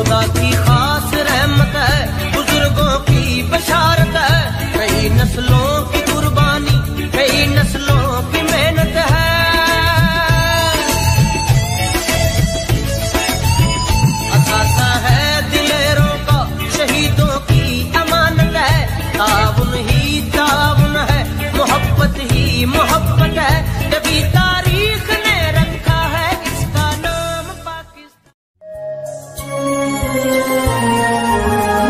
खुदा की खास रहमत है, बुजुर्गों की बशारत है, कई नस्लों की कुर्बानी, कई नस्लों की मेहनत है। असासा है दिलेरों का, शहीदों की अमानत है, ताउन ही ताउन है, मोहब्बत ही मोहब्बत है, कभी तारीख ने रखा है इसका नाम पाकिस्तान।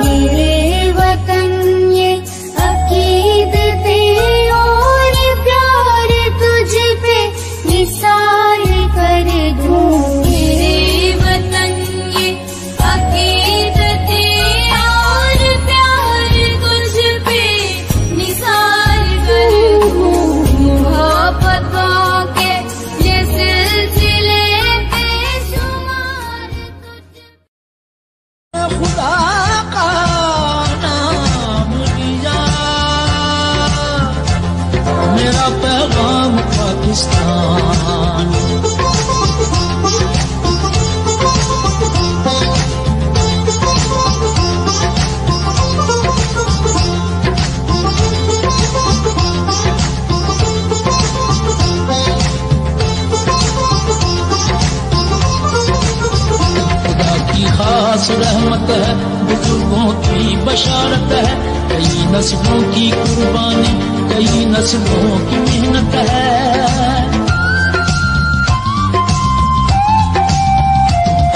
मेरे वतन ये अकीदतें और प्यार तुझ पे निसार कर दूं। मेरे वतन ये अकीदतें और प्यार तुझ पे निसार कर दूं। मोहब्बतों के ये सिलसिले बेशुमार खुदा का नाम लिया, मेरा पैगाम पाकिस्तान। खुदा की खास रहमत है, बुजुर्गों की बशारत है, कई नस्लों की कुर्बानी, कई नस्लों की मेहनत है।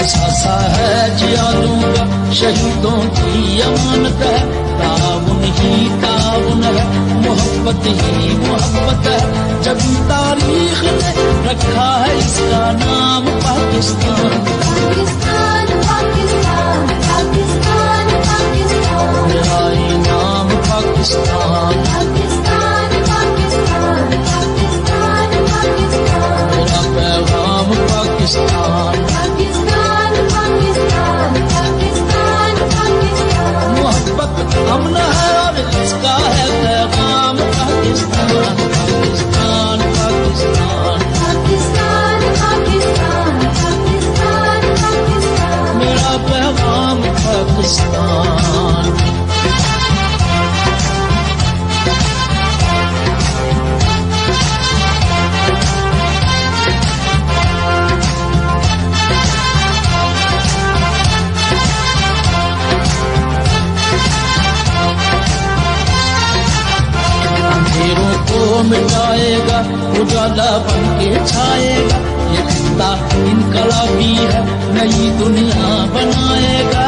असासा है जियादों का, शहीदों की अमानत है, ताउन ही ताउन है, मोहब्बत ही मोहब्बत है, जब तारीख ने रखा है इसका नाम पाकिस्तान। पाकिस्तान पाकिस्तान पाकिस्तान पाकिस्तान, मेरा ये नाम पाकिस्तान, पाकिस्तान पाकिस्तान पाकिस्तान पाकिस्तान, मेरा पैगाम पाकिस्तान। पाकिस्तान पाकिस्तान पाकिस्तान पाकिस्तान, मोहब्बत अमन है और इसका है पैगाम पाकिस्तान। पाकिस्तान पाकिस्तान पाकिस्तान पाकिस्तान पाकिस्तान पाकिस्तान, मेरा पैगाम पाकिस्तान। अंधेरों को मिटाएगा, उजाला बन के छाएगा, ये जिंदा इनकलाबी है, नई दुनिया बनाएगा।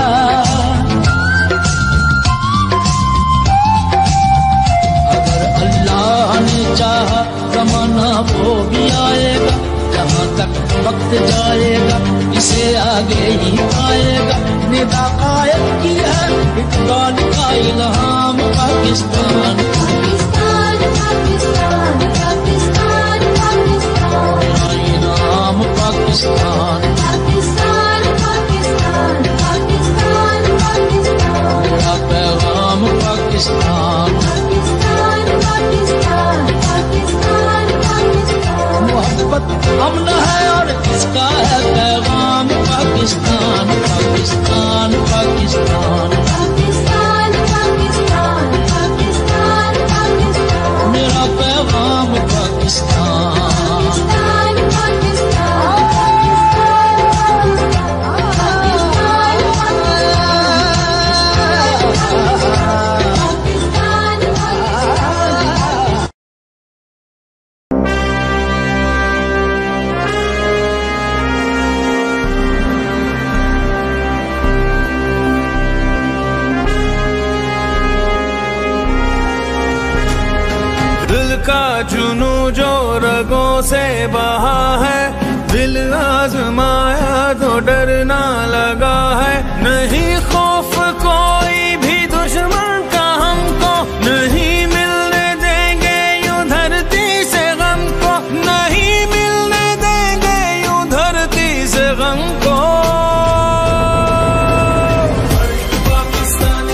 अगर अल्लाह ने चाहा जमाना वो भी आएगा, जहाँ तक वक्त जाएगा इसे आगे ही आएगा। निदा कायम की है इकबाल का इल्हाम पाकिस्तान। पाकिस्तान पाकिस्तान पाकिस्तान पाकिस्तान, मेरा ये नाम पाकिस्तान, पाकिस्तान पाकिस्तान पाकिस्तान पाकिस्तान, मेरा पैगाम पाकिस्तान। पाकिस्तान पाकिस्तान पाकिस्तान पाकिस्तान, मोहब्बत अमन है और इसका है पैगाम पाकिस्तान। पाकिस्तान पाकिस्तान पाकिस्तान पाकिस्तान पाकिस्तान पाकिस्तान, मेरा पैगाम पाकिस्तान। पाकिस्तान पाकिस्तान का जुनू जो रगों से बहा है, दिल आजमाया तो डरना लगा है। नहीं खौफ कोई भी दुश्मन का हमको, नहीं मिलने देंगे यूं धरती से गम को, नहीं मिलने देंगे यूं धरती से गम को। पाकिस्तान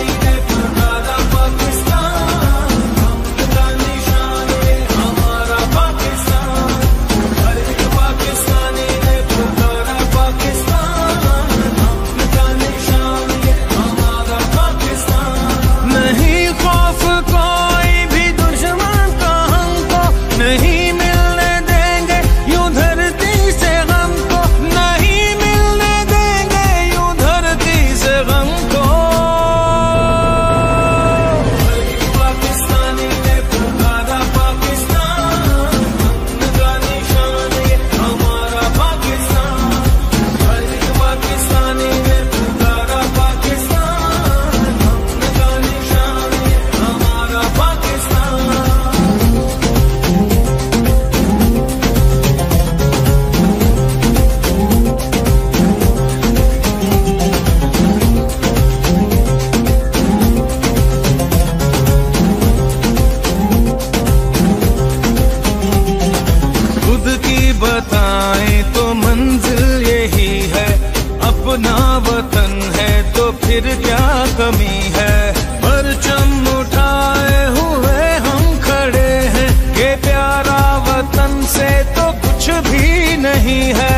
यहाँ वतन है तो फिर क्या कमी है। परचम उठाए हुए हम खड़े हैं, ये प्यारा वतन से तो कुछ भी नहीं है।